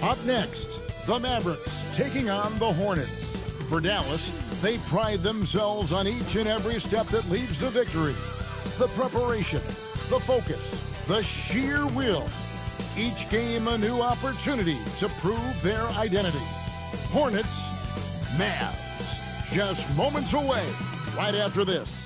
Up next, the Mavericks taking on the Hornets. For Dallas, they pride themselves on each and every step that leads to victory. The preparation, the focus, the sheer will. Each game a new opportunity to prove their identity. Hornets, Mavs, just moments away right after this.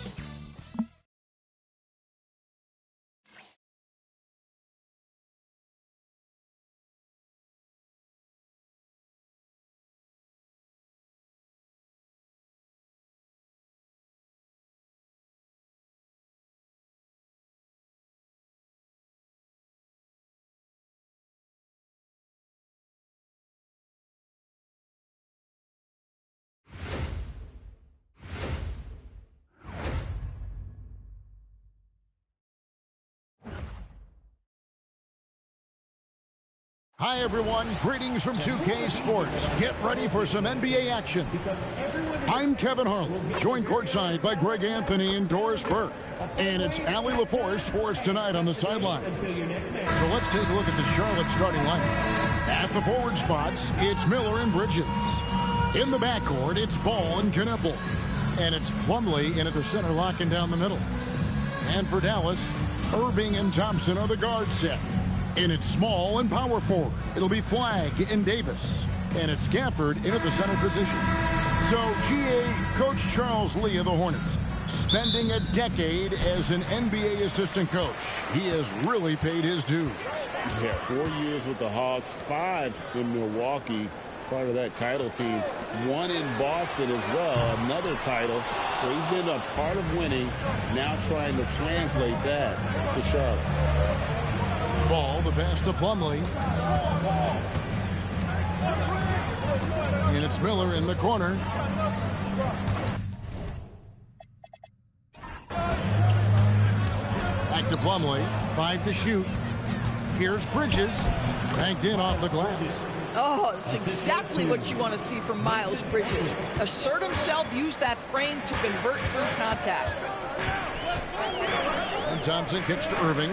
Hi, everyone. Greetings from 2K Sports. Get ready for some NBA action. I'm Kevin Harlan, joined courtside by Greg Anthony and Doris Burke. And it's Allie LaForce for us tonight on the sidelines. So let's take a look at the Charlotte starting lineup. At the forward spots, it's Miller and Bridges. In the backcourt, it's Ball and Knueppel. And it's Plumlee in at the center, locking down the middle. And for Dallas, Irving and Thompson are the guard set. And it's small and power forward. It'll be Flagg and Davis. And it's Gafford in at the center position. So, GA, Coach Charles Lee of the Hornets, spending a decade as an NBA assistant coach. He has really paid his dues. Yeah, 4 years with the Hawks, 5 in Milwaukee, part of that title team. 1 in Boston as well, another title. So he's been a part of winning, now trying to translate that to Charlotte. Ball, the pass to Plumlee. And it's Miller in the corner. Back to Plumlee. 5 to shoot. Here's Bridges. Banked in off the glass. Oh, it's exactly what you want to see from Miles Bridges. Assert himself, use that frame to convert through contact. And Thompson kicks to Irving.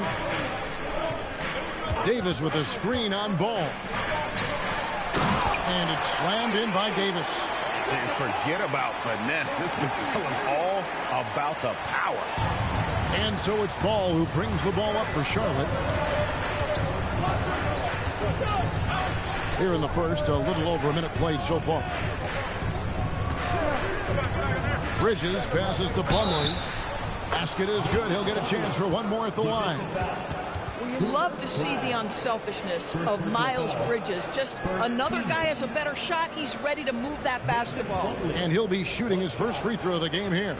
Davis with a screen on Ball. And it's slammed in by Davis. And forget about finesse. This big fella's all about the power. And so it's Ball who brings the ball up for Charlotte. Here in the first, a little over a minute played so far. Bridges passes to Plumlee. Basket is good. He'll get a chance for one more at the line. You love to see the unselfishness of Miles Bridges. Just another guy has a better shot. He's ready to move that basketball. And he'll be shooting his first free throw of the game here.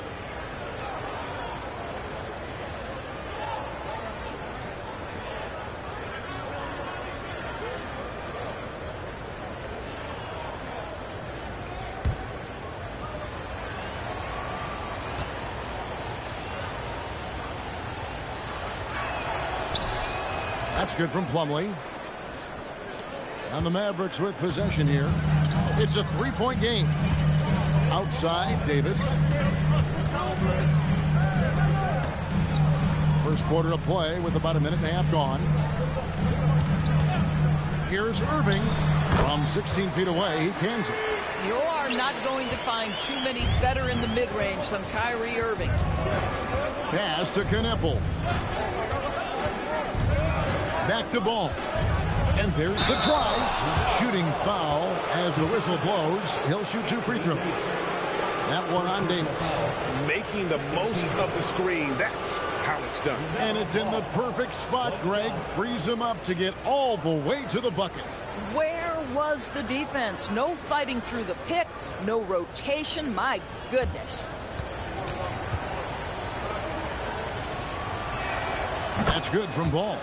That's good from Plumlee. And the Mavericks with possession here. It's a three-point game. Outside, Davis. First quarter of play with about a minute and a half gone. Here's Irving from 16 feet away. He cans it. You are not going to find too many better in the mid-range than Kyrie Irving. Pass to Knueppel. Back to Ball. And there's the drive. Shooting foul as the whistle blows. He'll shoot 2 free throws. That one on Davis. Making the most of the screen. That's how it's done. And it's in the perfect spot, Greg. Frees him up to get all the way to the bucket. Where was the defense? No fighting through the pick. No rotation. My goodness. That's good from Ball.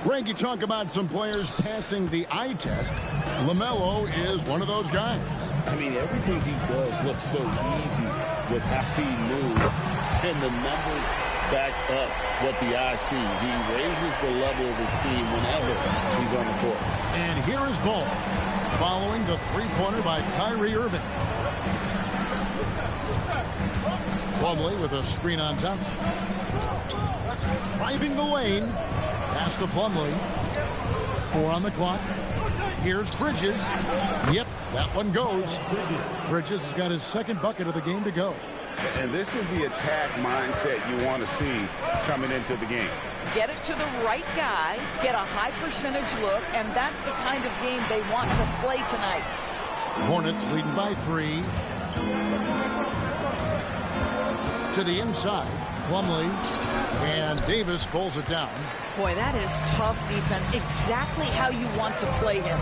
Greg, you talk about some players passing the eye test. LaMelo is one of those guys. I mean, everything he does looks so easy with how he moves. And the numbers back up what the eye sees. He raises the level of his team whenever he's on the court. And here is Ball, following the three-pointer by Kyrie Irving. Plumlee with a screen on Thompson. Driving the lane. Pass to Plumlee. 4 on the clock. Here's Bridges. Yep, that one goes. Bridges has got his second bucket of the game to go. And this is the attack mindset you want to see coming into the game. Get it to the right guy, get a high percentage look, and that's the kind of game they want to play tonight. Hornets leading by 3. To the inside, Plumlee, and Davis pulls it down. Boy, that is tough defense. Exactly how you want to play him.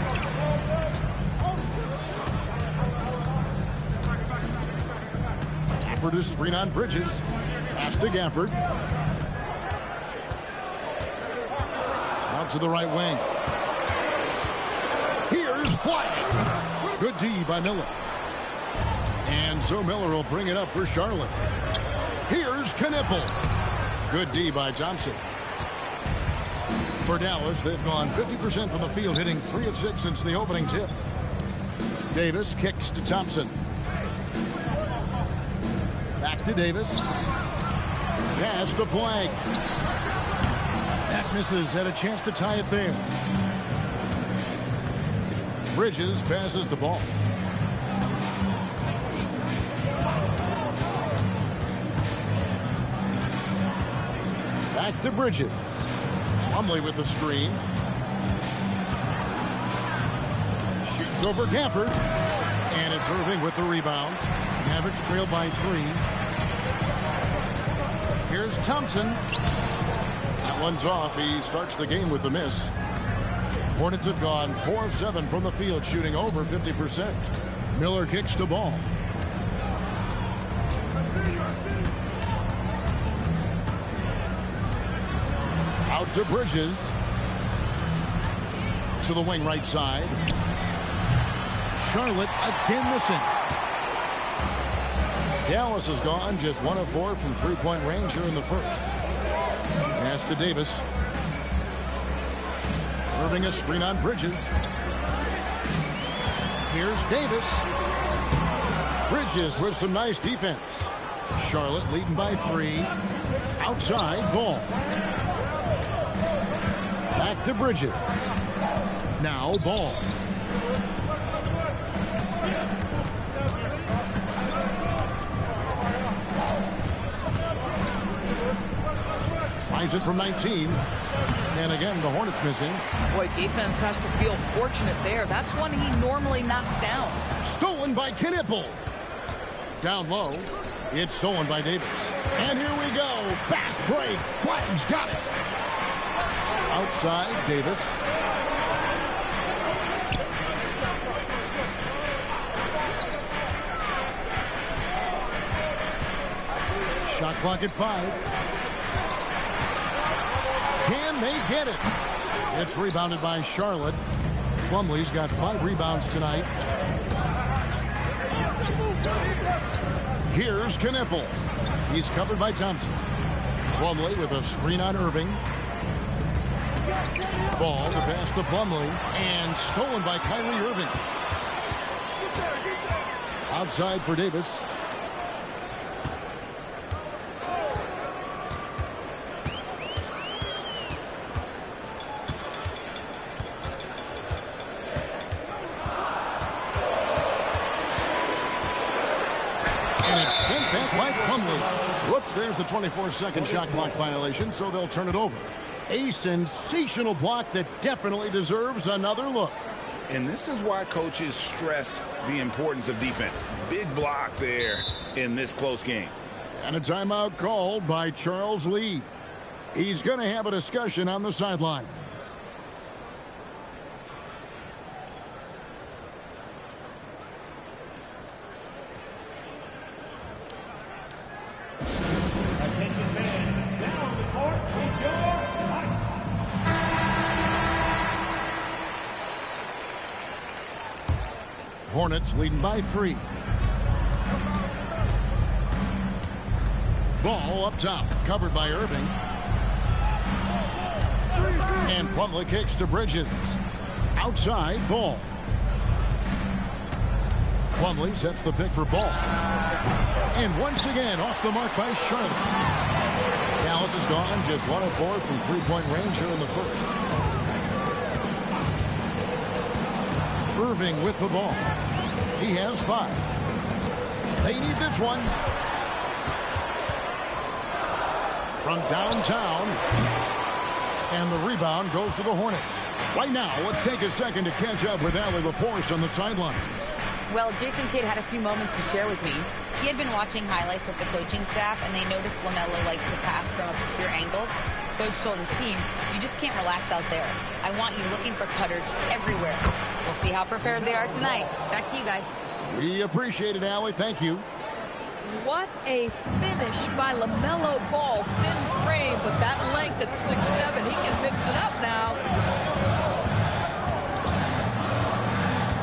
Gafford is screen on Bridges. Pass to Gafford. Out to the right wing. Here's Flag. Good D by Miller. And so Miller will bring it up for Charlotte. Here's Knipple. Good D by Thompson. For Dallas, they've gone 50% from the field, hitting 3 of 6 since the opening tip. Davis kicks to Thompson. Back to Davis. Pass to Flag. That misses. Had a chance to tie it there. Bridges passes the ball. Back to Bridges. Plumlee with the screen. Shoots over Gafford. And it's Irving with the rebound. Mavericks trail by 3. Here's Thompson. That one's off. He starts the game with a miss. Hornets have gone 4 of 7 from the field, shooting over 50%. Miller kicks the ball. Out to Bridges. To the wing right side. Charlotte again missing. Dallas has gone just 1 of 4 from three-point range here in the first. Pass to Davis. Irving a screen on Bridges. Here's Davis. Bridges with some nice defense. Charlotte leading by 3. Outside, Ball. Back to Bridges. Now Ball. Finds it from 19. And again, the Hornets missing. Boy, defense has to feel fortunate there. That's one he normally knocks down. Stolen by Knipple. Down low. It's stolen by Davis. And here we go. Fast break. Flag's got it. Outside, Davis. Shot clock at 5. Can they get it? It's rebounded by Charlotte. Plumlee's got 5 rebounds tonight. Here's Knipple. He's covered by Thompson. Plumlee with a screen on Irving. Ball to pass to Plumlee. And stolen by Kyrie Irving. Outside for Davis. Whoops, there's the 24-second shot clock violation, so they'll turn it over. A sensational block that definitely deserves another look. And this is why coaches stress the importance of defense. Big block there in this close game. And a timeout called by Charles Lee. He's going to have a discussion on the sideline. Hornets leading by 3. Ball up top, covered by Irving. And Plumlee kicks to Bridges. Outside, Ball. Plumlee sets the pick for Ball. And once again, off the mark by Charlotte. Dallas has gone just 1 of 4 from three-point range here in the first. Irving with the ball. He has 5. They need this one. From downtown. And the rebound goes to the Hornets. Right now, let's take a second to catch up with Allie LaForce on the sidelines. Well, Jason Kidd had a few moments to share with me. He had been watching highlights with the coaching staff, and they noticed LaMelo likes to pass from obscure angles. Coach told his team, you just can't relax out there. I want you looking for cutters everywhere. We'll see how prepared they are tonight. Back to you guys. We appreciate it, Allie. Thank you. What a finish by LaMelo Ball. Thin frame, but that length at 6'7", he can mix it up now.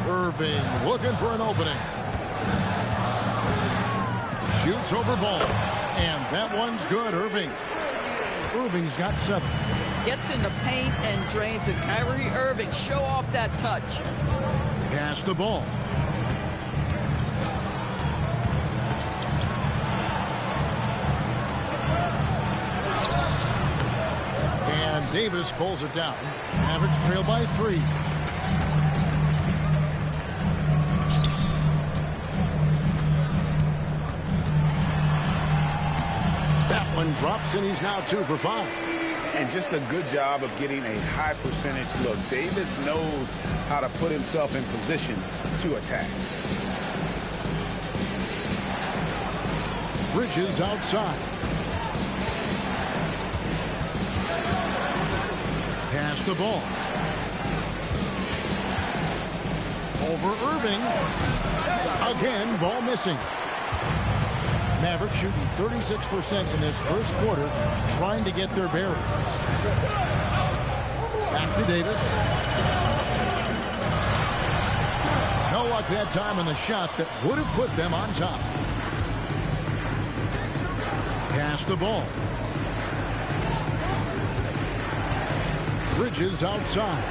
Irving looking for an opening. Shoots over Ball. And that one's good, Irving. Irving's got 7. Gets in the paint and drains it. Kyrie Irving, show off that touch. Pass the ball. And Davis pulls it down. Mavericks trail by 3. That one drops, and he's now 2 for 5. And just a good job of getting a high percentage look. Davis knows how to put himself in position to attack. Bridges outside. Pass the ball. Over Irving. Again, ball missing. Mavericks shooting 36% in this first quarter, trying to get their bearings. Back to Davis. No luck that time in the shot that would have put them on top. Pass the ball. Bridges outside.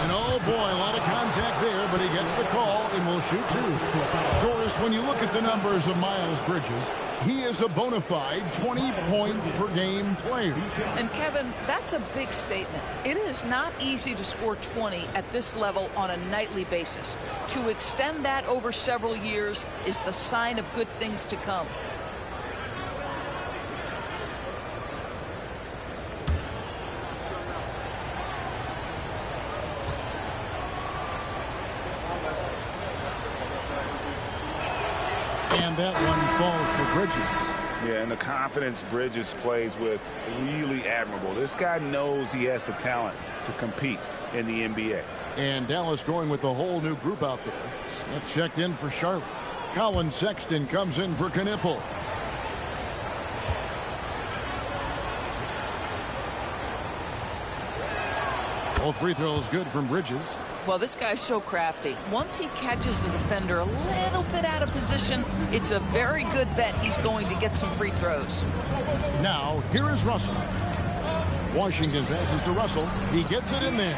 And oh boy, a lot of contact there, but he gets the call and will shoot 2. Doris, when you look at the numbers of Miles Bridges, he is a bona fide 20-point-per-game player. And Kevin, that's a big statement. It is not easy to score 20 at this level on a nightly basis. To extend that over several years is the sign of good things to come. And that one falls for Bridges. Yeah, and the confidence Bridges plays with, really admirable. This guy knows he has the talent to compete in the NBA. And Dallas going with a whole new group out there. Smith checked in for Charlotte. Colin Sexton comes in for Knipple. Both free throws good from Bridges. Well, this guy's so crafty. Once he catches the defender a little bit out of position, it's a very good bet he's going to get some free throws. Now, here is Russell. Washington passes to Russell. He gets it in there.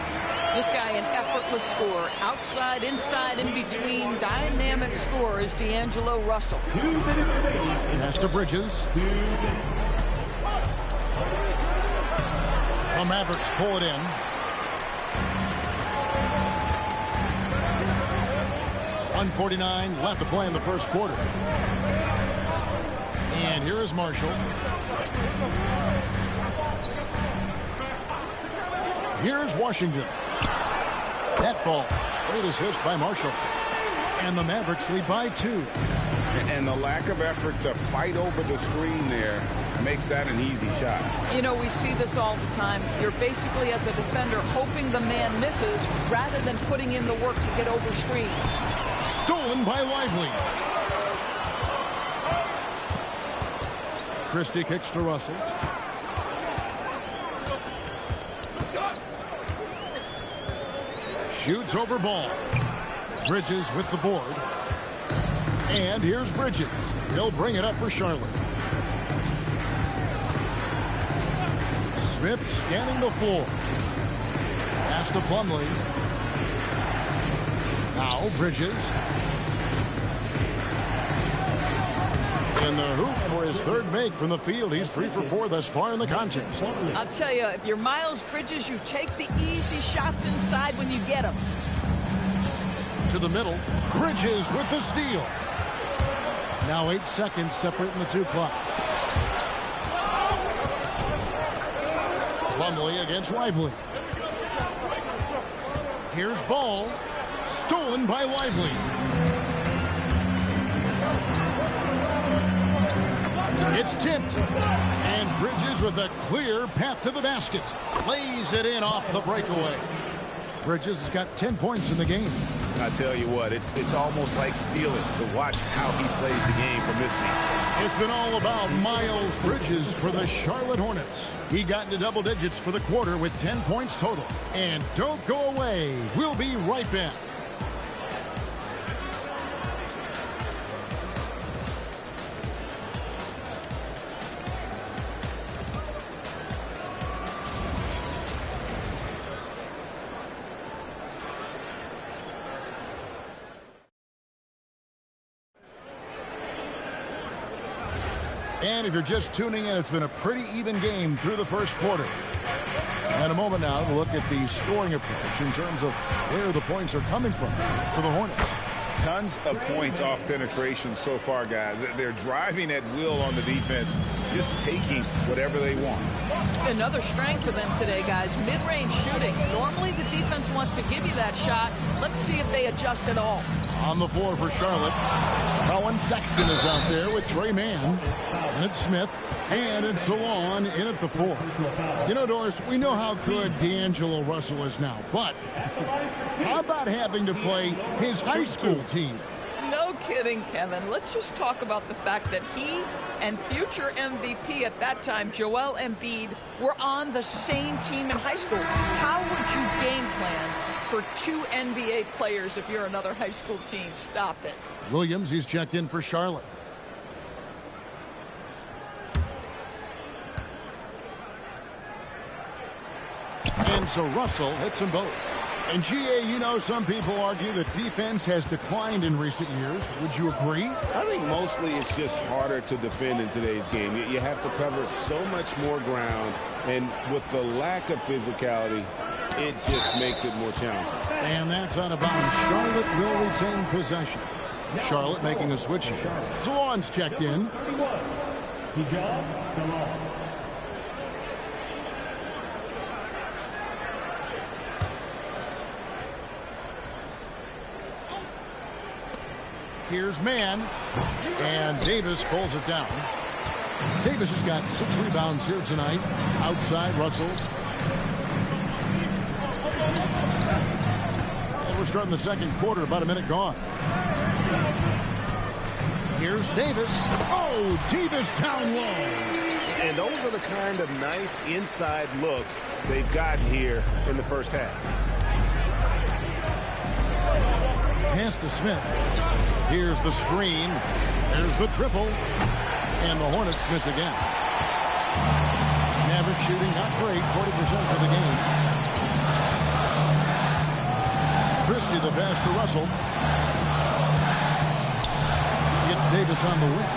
This guy, an effortless scorer. Outside, inside, in between. Dynamic scorer is D'Angelo Russell. Pass to Bridges. The Mavericks pull it in. 1:49 left to play in the first quarter. And here is Marshall. Here's Washington. That falls. Great assist by Marshall. And the Mavericks lead by 2. And the lack of effort to fight over the screen there makes that an easy shot. You know, we see this all the time. You're basically, as a defender, hoping the man misses rather than putting in the work to get over screens. Stolen by Lively. Christie kicks to Russell. Shoots over Ball. Bridges with the board. And here's Bridges. He'll bring it up for Charlotte. Smith scanning the floor. Pass to Plumlee. Now Bridges. In the hoop for his third make from the field. He's 3 for 4 thus far in the contest. I'll tell you, if you're Miles Bridges, you take the easy shots inside when you get them. To the middle. Bridges with the steal. Now 8 seconds separating the two clocks. Plumlee against Lively. Here's ball. Stolen by Lively. It's tipped. And Bridges with a clear path to the basket. Lays it in off the breakaway. Bridges has got 10 points in the game. I tell you what, it's almost like stealing to watch how he plays the game from this seat. It's been all about Miles Bridges for the Charlotte Hornets. He got into double digits for the quarter with 10 points total. And don't go away. We'll be right back. And if you're just tuning in, it's been a pretty even game through the first quarter. And a moment now to look at the scoring approach in terms of where the points are coming from for the Hornets. Tons of points off penetration so far, guys. They're driving at will on the defense, just taking whatever they want. Another strength for them today, guys. Mid-range shooting. Normally the defense wants to give you that shot. Let's see if they adjust at all. On the floor for Charlotte, Colin Sexton is out there with Trey Mann. And it's Smith. And it's Salon in at the 4. You know, Doris, we know how good D'Angelo Russell is now. But how about having to play his high school team? No kidding, Kevin. Let's just talk about the fact that he and future MVP at that time, Joel Embiid, were on the same team in high school. How would you game plan for 2 NBA players if you're another high school team? Stop it. Williams, he's checked in for Charlotte. And so Russell hits them both. And GA, you know, some people argue that defense has declined in recent years. Would you agree? I think mostly it's just harder to defend in today's game. You have to cover so much more ground, and with the lack of physicality, it just makes it more challenging. And that's out of bounds. Charlotte will retain possession. Charlotte making a switch here. Salon's checked in. Here's Mann. And Davis pulls it down. Davis has got 6 rebounds here tonight. Outside, Russell. And we're starting the second quarter, about a minute gone. Here's Davis. Oh, Davis down low. And those are the kind of nice inside looks they've gotten here in the first half. Pass to Smith. Here's the screen. There's the triple. And the Hornets miss again. Maverick shooting not great, 40% for the game. Christie the pass to Russell. Gets Davis on the wing.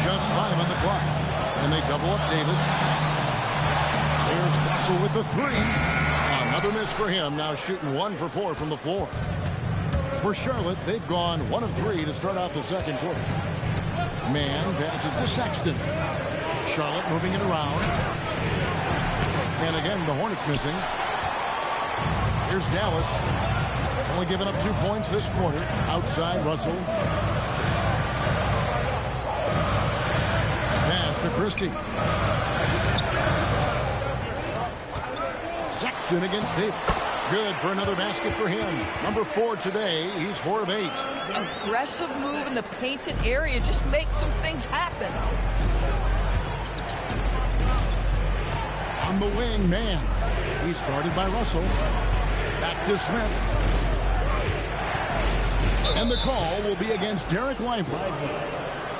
Just 5 on the clock. And they double up Davis. There's Russell with the 3. Another miss for him. Now shooting 1 for 4 from the floor. For Charlotte, they've gone 1 of 3 to start out the second quarter. Mann passes to Sexton. Charlotte moving it around. And again, the Hornets missing. Here's Dallas. Only giving up 2 points this quarter. Outside, Russell. Pass to Christie. Sexton against Davis. Good for another basket for him. Number 4 today. He's 4 of 8. Aggressive move in the painted area. Just make some things happen. On the wing, Mann. He's guarded by Russell. Back to Smith. And the call will be against Derek Lively.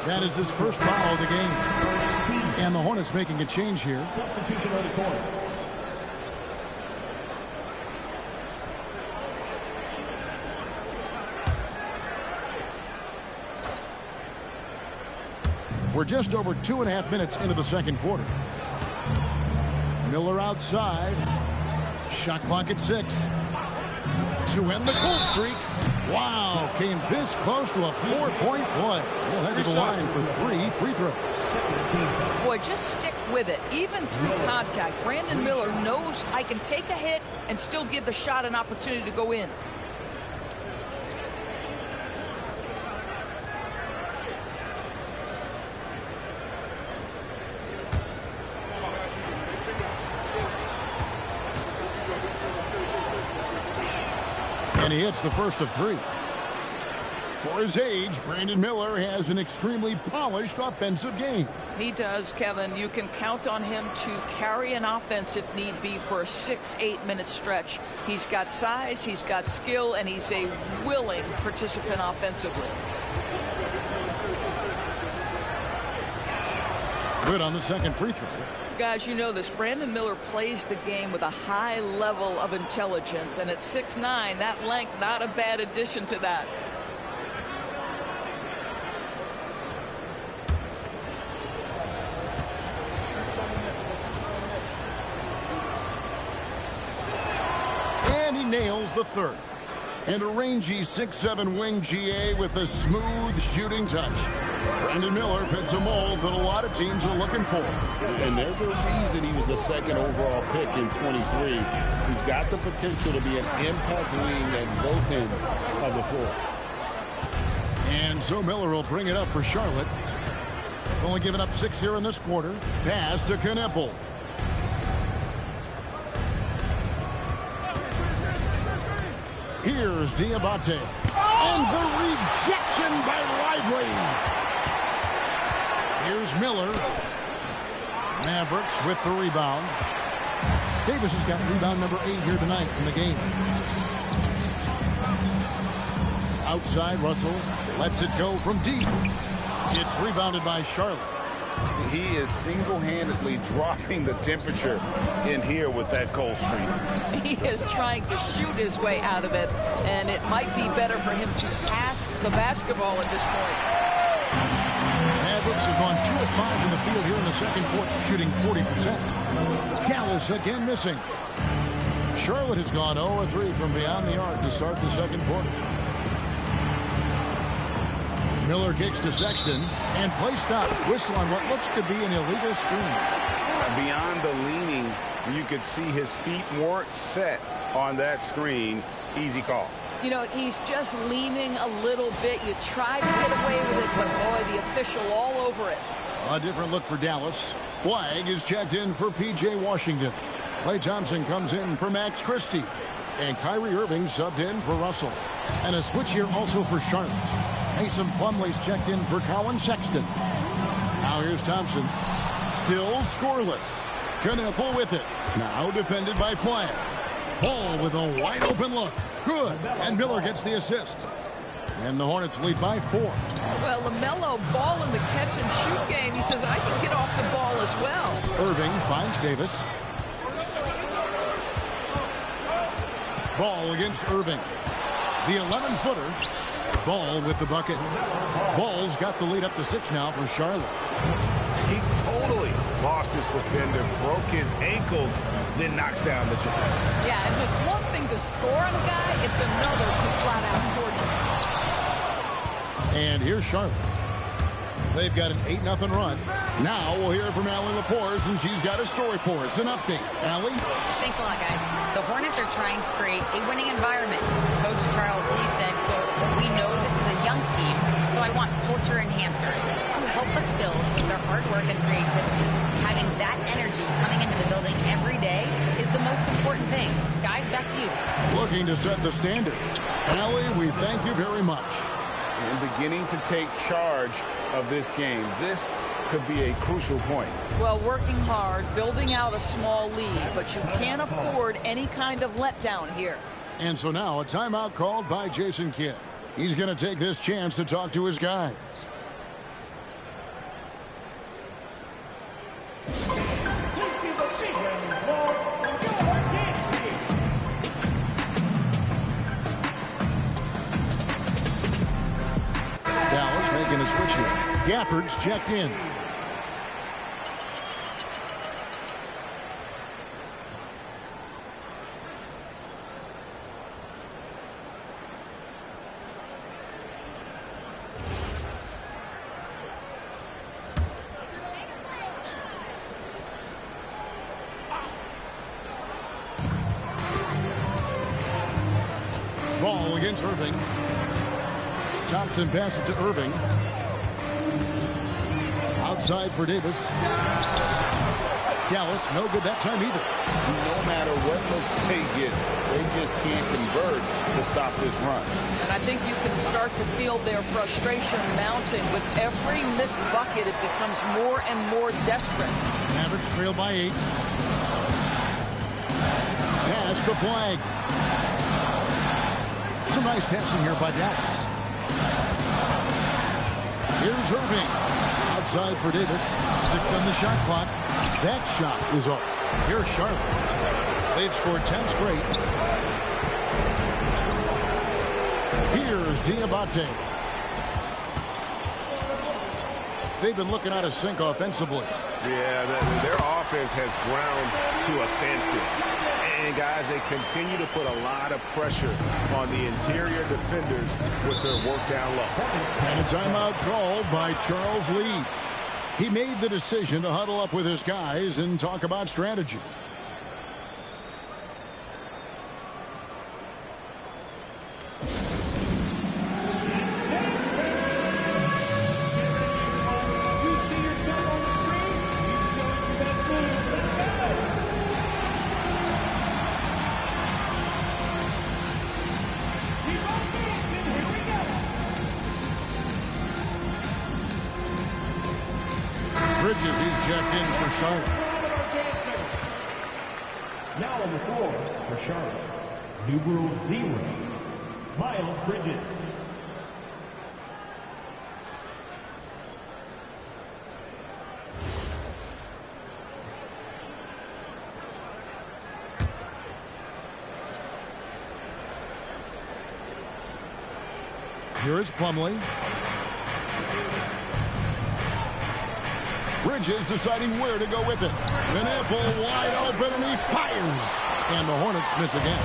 That is his first foul of the game. And the Hornets making a change here. Substitution on the court. We're just over 2.5 minutes into the second quarter. Miller outside. Shot clock at 6. To end the cold streak. Wow, came this close to a 4-point play. He'll head to the line for 3 free throws. Boy, just stick with it. Even through contact, Brandon Miller knows I can take a hit and still give the shot an opportunity to go in. And he hits the first of 3. For his age, Brandon Miller has an extremely polished offensive game. He does, Kevin. You can count on him to carry an offense if need be for a 6-8 minute stretch. He's got size, he's got skill, and he's a willing participant offensively. Good on the second free throw. Guys, you know this. Brandon Miller plays the game with a high level of intelligence, and at 6'9", that length, not a bad addition to that. And he nails the third. And a rangy 6'7" wing GA with a smooth shooting touch. Brandon Miller fits a mold that a lot of teams are looking for. And there's a reason he was the second overall pick in 23. He's got the potential to be an impact wing at both ends of the floor. And so Miller will bring it up for Charlotte. Only giving up 6 here in this quarter. Pass to Kneppel. Here's Diabate. And the rejection by Lively. Here's Miller. Mavericks with the rebound. Davis has got rebound number 8 here tonight in the game. Outside, Russell lets it go from deep. It's rebounded by Charlotte. He is single-handedly dropping the temperature in here with that cold streak. He is trying to shoot his way out of it, and it might be better for him to pass the basketball at this point. Mavericks have gone 2 of 5 in the field here in the second quarter, shooting 40%. Dallas again missing. Charlotte has gone 0 of 3 from beyond the arc to start the second quarter. Miller kicks to Sexton, and play stops. Whistle on what looks to be an illegal screen. Beyond the leaning, you could see his feet weren't set on that screen. Easy call. You know, he's just leaning a little bit. You try to get away with it, but boy, the official all over it. A different look for Dallas. Flag is checked in for P.J. Washington. Klay Thompson comes in for Max Christie. And Kyrie Irving subbed in for Russell. And a switch here also for Charlotte. Mason Plumlee's checked in for Colin Sexton. Now here's Thompson. Still scoreless. Kneppel with it. Now defended by Flag. Ball with a wide open look. Good. And Miller gets the assist. And the Hornets lead by 4. Well, LaMelo ball in the catch and shoot game. He says, I can get off the ball as well. Irving finds Davis. Ball against Irving. The 11-footer. Ball with the bucket. Ball's got the lead up to 6 now for Charlotte. He totally lost his defender, broke his ankles, then knocks down the jump. Yeah, and it's one thing to score on a guy, it's another to flat out torture him. And here's Charlotte. They've got an 8-0 run. Now we'll hear from Allie LaForce, and she's got a story for us. An update. Allie? Thanks a lot, guys. The Hornets are trying to create a winning environment. Coach Charles Lee said, quote, "We know this is a young team, so I want culture enhancers who help us build with their hard work and creativity. Having that energy coming into the building every day is the most important thing. Guys, back to you." Looking to set the standard. Allie, we thank you very much. And beginning to take charge of this game. This could be a crucial point. Well, working hard, building out a small lead, but you can't afford any kind of letdown here. And so now a timeout called by Jason Kidd. He's going to take this chance to talk to his guys. Dallas making a switch here. Gafford's checked in. Ball against Irving. Thompson passes to Irving. Outside for Davis. Dallas, no good that time either. No matter what looks they get, they just can't convert to stop this run. And I think you can start to feel their frustration mounting. With every missed bucket, it becomes more and more desperate. Mavericks trail by 8. Pass the flag. Some nice passing here by Dallas. Here's Irving. Outside for Davis. 6 on the shot clock. That shot is off. Here's Charlotte. They've scored 10 straight. Here's Diabate. They've been looking out of sync offensively. Yeah, their offense has ground to a standstill. And, guys, they continue to put a lot of pressure on the interior defenders with their work down low. And a timeout called by Charles Lee. He made the decision to huddle up with his guys and talk about strategy. Bridges, he's checked in for Charlotte. Now on the floor for Charlotte, numero 0, Miles Bridges. Here is Plumlee. Bridges deciding where to go with it. Van Apple wide open, and he fires. And the Hornets miss again.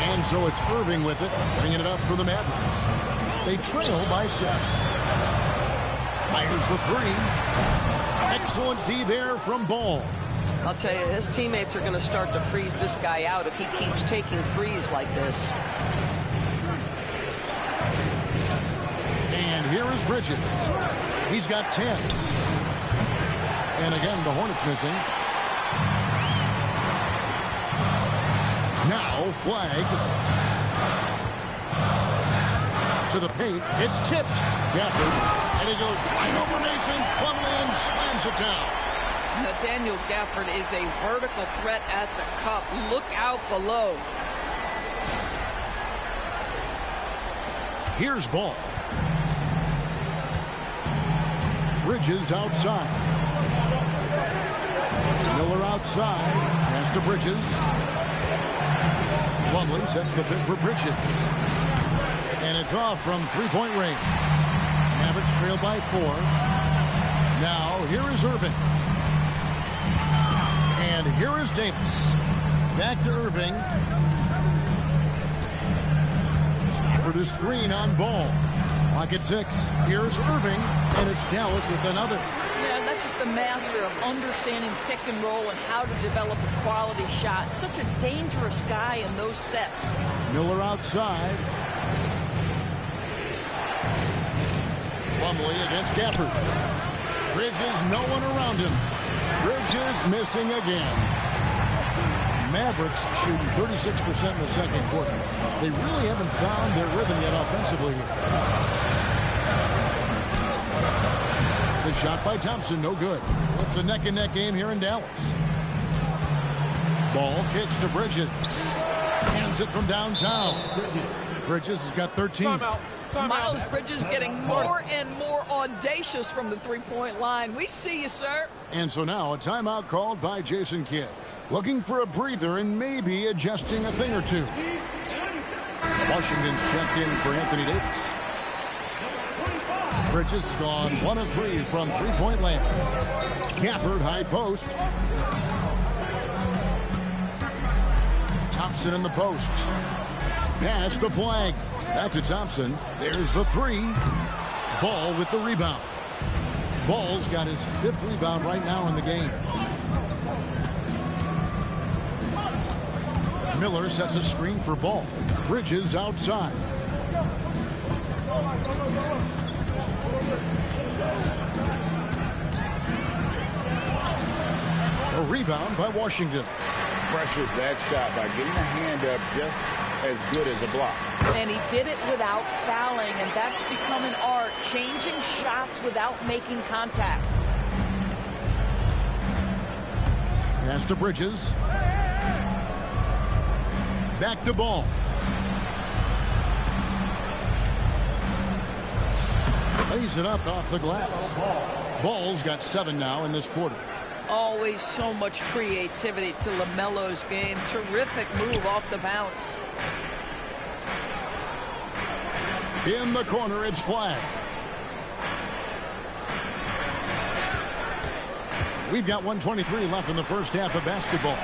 And so it's Irving with it, bringing it up for the Mavericks. They trail by 6. Fires the 3. Excellent D there from Ball. I'll tell you, his teammates are going to start to freeze this guy out if he keeps taking threes like this. And here is Bridges. He's got 10. And again, the Hornets missing. Now, flag. To the paint. It's tipped. Gafford. And he goes right over Mason. Plumlee and slams it down. Nathaniel Gafford is a vertical threat at the cup. Look out below. Here's Ball. Bridges outside. Miller outside. Pass to Bridges. Plumlee sets the pick for Bridges. And it's off from three-point range. Mavericks trail by 4. Now, here is Irving. And here is Davis. Back to Irving. For the screen on Ball. Pocket 6. Here's Irving. And it's Dallas with another. Yeah, that's just the master of understanding pick and roll and how to develop a quality shot. Such a dangerous guy in those sets. Miller outside. Plumlee against Gafford. Bridges, no one around him. Bridges missing again. Mavericks shooting 36% in the second quarter. They really haven't found their rhythm yet offensively here. The shot by Thompson, no good. It's a neck-and-neck game here in Dallas. Ball kicks to Bridges. Hands it from downtown. Bridges has got 13. Miles Bridges getting more and more audacious from the three-point line. We see you, sir. And so now a timeout called by Jason Kidd. Looking for a breather and maybe adjusting a thing or two. Washington's checked in for Anthony Davis. Bridges gone 1 of 3 from three-point land. Gafford, high post. Thompson in the post. Pass to Flag. Back to Thompson. There's the three. Ball with the rebound. Ball's got his 5th rebound right now in the game. Miller sets a screen for Ball. Bridges outside. A rebound by Washington. Pressured that shot by getting a hand up just as good as a block. And he did it without fouling, and that's become an art, changing shots without making contact. Pass to Bridges. Back to Ball. Lays it up off the glass. Ball's got 7 now in this quarter. Always so much creativity to LaMelo's game. Terrific move off the bounce. In the corner, it's Flag. We've got 1:23 left in the first half of basketball.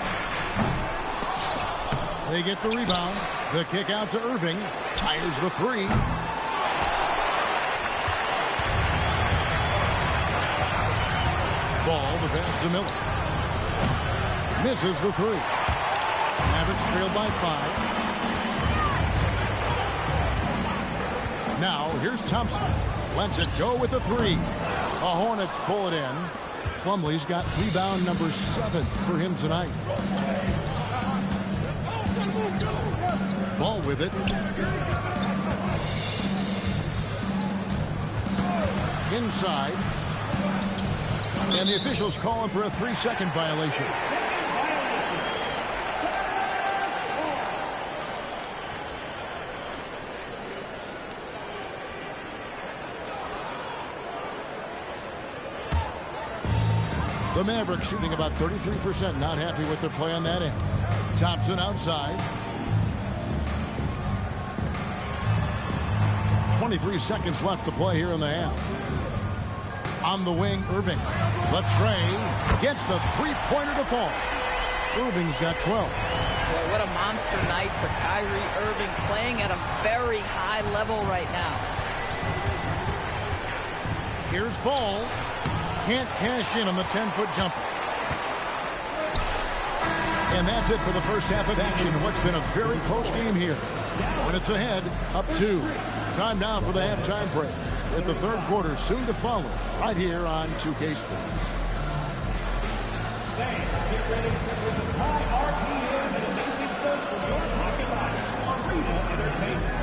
They get the rebound. The kick out to Irving. Fires the three. Ball, the pass to Miller. Misses the three. Mavericks trailed by 5. Now, here's Thompson. Lets it go with the three. The Hornets pull it in. Plumlee's got rebound number 7 for him tonight. Ball with it. Inside. And the officials calling for a 3-second violation. The Mavericks shooting about 33%, not happy with their play on that end. Thompson outside. 23 seconds left to play here in the half. On the wing, Irving. Latrey gets the three-pointer to fall. Irving's got 12. Boy, what a monster night for Kyrie Irving, playing at a very high level right now. Here's Ball. Can't cash in on the 10-foot jumper. And that's it for the first half of action. What's been a very close game here. Hornets ahead, up 2. Time now for the halftime break, with the third quarter soon to follow, right here on 2K Sports. Get ready for the high RPM and amazing stuff from your pocket line. Arena Entertainment.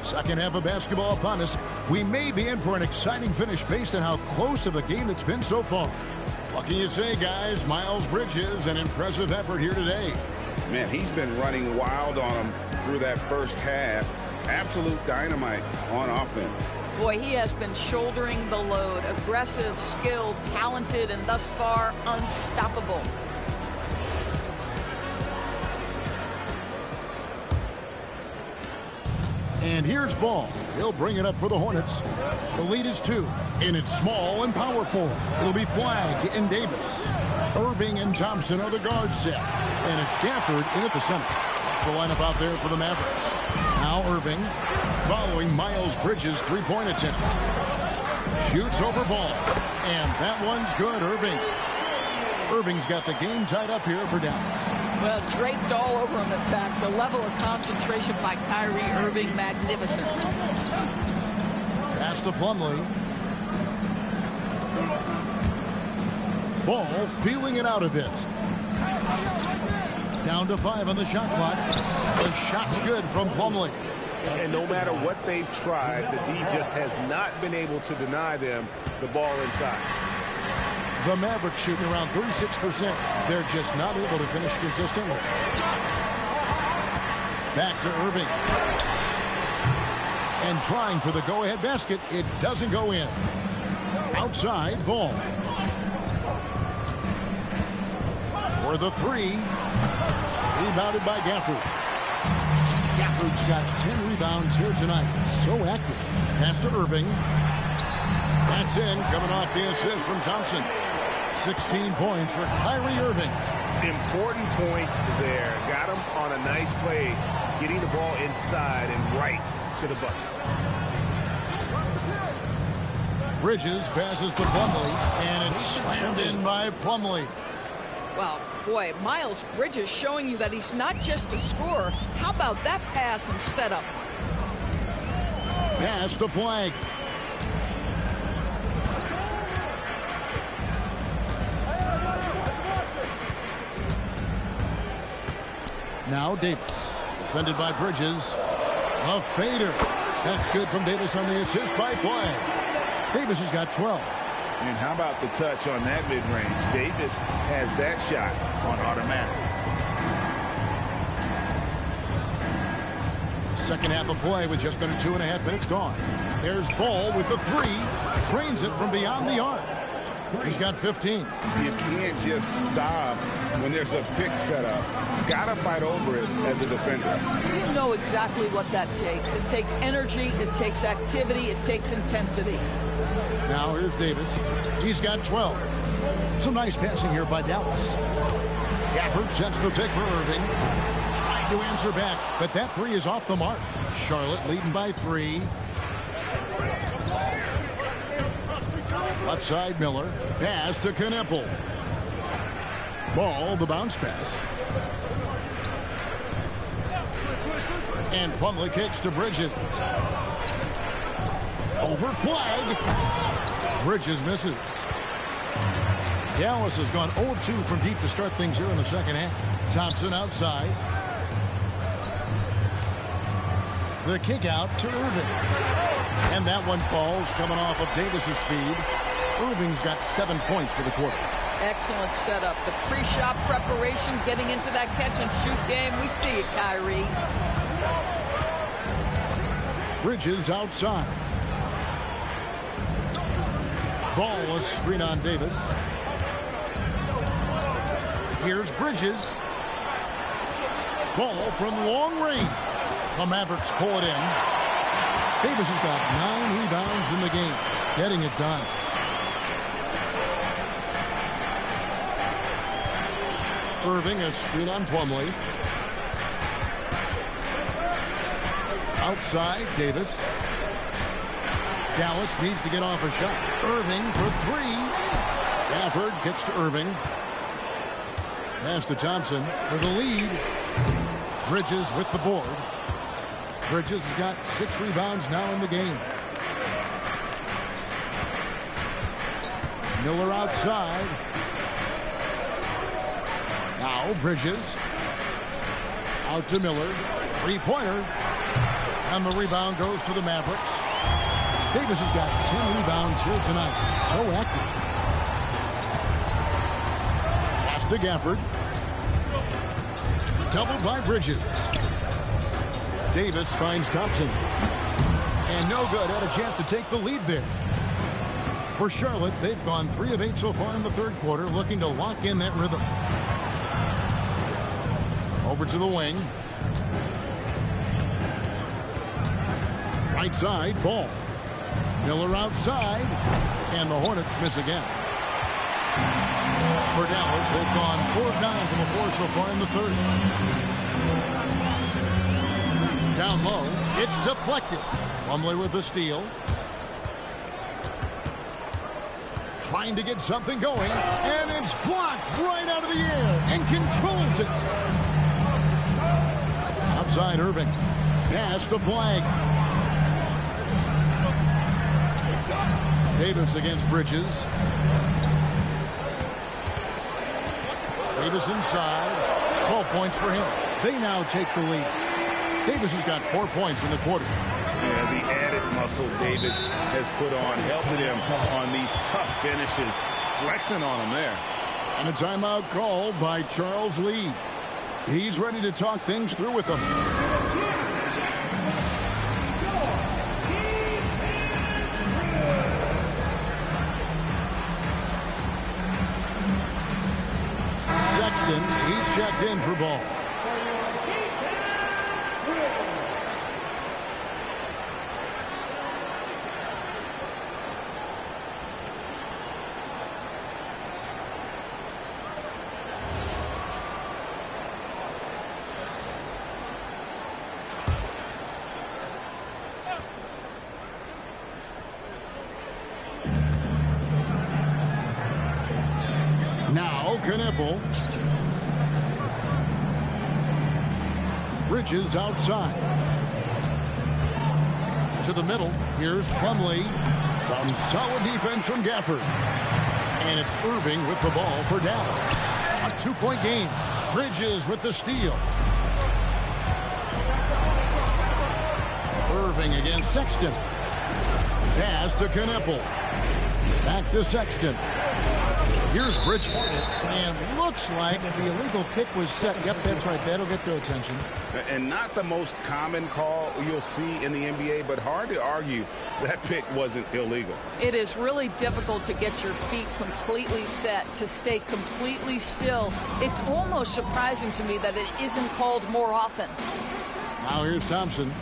Second half of basketball upon us. We may be in for an exciting finish based on how close of the game it's been so far. What can you say, guys? Miles Bridges, an impressive effort here today. Man, he's been running wild on him through that first half. Absolute dynamite on offense. Boy, he has been shouldering the load. Aggressive, skilled, talented, and thus far unstoppable. And here's Ball. He'll bring it up for the Hornets. The lead is 2. And it's small and power forward. It'll be Flag and Davis. Irving and Thompson are the guard set. And it's Gafford in at the center. That's the lineup out there for the Mavericks. Now Irving following Miles Bridges' three-point attempt. Shoots over Ball. And that one's good, Irving. Irving's got the game tied up here for Dallas. Well, draped all over him, in fact. The level of concentration by Kyrie Irving, magnificent. Pass to Plumlee. Ball feeling it out a bit. Down to 5 on the shot clock. The shot's good from Plumlee. And no matter what they've tried, the D just has not been able to deny them the ball inside. The Mavericks shooting around 36%. They're just not able to finish consistently. Back to Irving. And trying for the go-ahead basket. It doesn't go in. Outside, Ball. For the 3. Rebounded by Gafford. Gafford's got 10 rebounds here tonight. So active. Pass to Irving. That's in. Coming off the assist from Thompson. 16 points for Kyrie Irving. Important points there. Got him on a nice play, getting the ball inside and right to the bucket. Bridges passes to Plumlee, and it's slammed in by Plumlee. Wow, boy, Miles Bridges showing you that he's not just a scorer. How about that pass and setup? Pass to Flag. Now Davis, defended by Bridges. A fader. That's good from Davis on the assist by Flag. Davis has got 12. And how about the touch on that mid-range? Davis has that shot on automatic. Second half of play with just under 2.5 minutes gone. There's Ball with the 3. Trains it from beyond the arc. He's got 15. You can't just stop when there's a pick set up. Gotta fight over it as a defender. You know exactly what that takes. It takes energy, it takes activity, it takes intensity. Now here's Davis. He's got 12. Some nice passing here by Dallas. Gafford sets the pick for Irving. Trying to answer back, but that 3 is off the mark. Charlotte leading by 3. Left side, Miller. Pass to Kneppel. Ball, the bounce pass. And Plumlee kicks to Bridges. Over Flag. Bridges misses. Dallas has gone 0 of 2 from deep to start things here in the second half. Thompson outside. The kick out to Irving. And that one falls coming off of Davis's feed. Irving's got 7 points for the quarter. Excellent setup. The pre-shot preparation, getting into that catch-and-shoot game. We see it, Kyrie. Bridges outside. Ball a screen on Davis. Here's Bridges. Ball from long range. The Mavericks pull it in. Davis has got 9 rebounds in the game. Getting it done. Irving a screen on Plumlee. Outside, Davis. Dallas needs to get off a shot. Irving for 3. Gafford kicks to Irving. Pass to Thompson for the lead. Bridges with the board. Bridges has got 6 rebounds now in the game. Miller outside. Now Bridges. Out to Miller. 3-pointer. And the rebound goes to the Mavericks. Davis has got 10 rebounds here tonight. So active. Pass to Gafford. Doubled by Bridges. Davis finds Thompson. And no good. Had a chance to take the lead there. For Charlotte, they've gone 3 of 8 so far in the third quarter, looking to lock in that rhythm. Over to the wing. Right side, Ball. Miller outside. And the Hornets miss again. For Dallas, they've gone 4 of 9 from the floor so far in the third. Down low, it's deflected. Plumlee with the steal. trying to get something going, and it's blocked right out of the air and controls it. Outside Irving. Pass the flag. Davis against Bridges. Davis inside. 12 points for him. They now take the lead. Davis has got 4 points in the quarter. Yeah, the added muscle Davis has put on, helping him on these tough finishes, flexing on him there. And a timeout called by Charles Lee. He's ready to talk things through with them. Sexton, he's checked in for ball. Now, Knipple. Bridges outside. To the middle. Here's Plumlee. Some solid defense from Gafford. And it's Irving with the ball for Dallas. A 2-point game. Bridges with the steal. Irving against Sexton. Pass to Knipple. Back to Sexton. Here's Bridges. And looks like the illegal kick was set. Yep, that's right. That'll get their attention. And not the most common call you'll see in the NBA, but hard to argue that pick wasn't illegal. It is really difficult to get your feet completely set, to stay completely still. It's almost surprising to me that it isn't called more often. Now here's Thompson.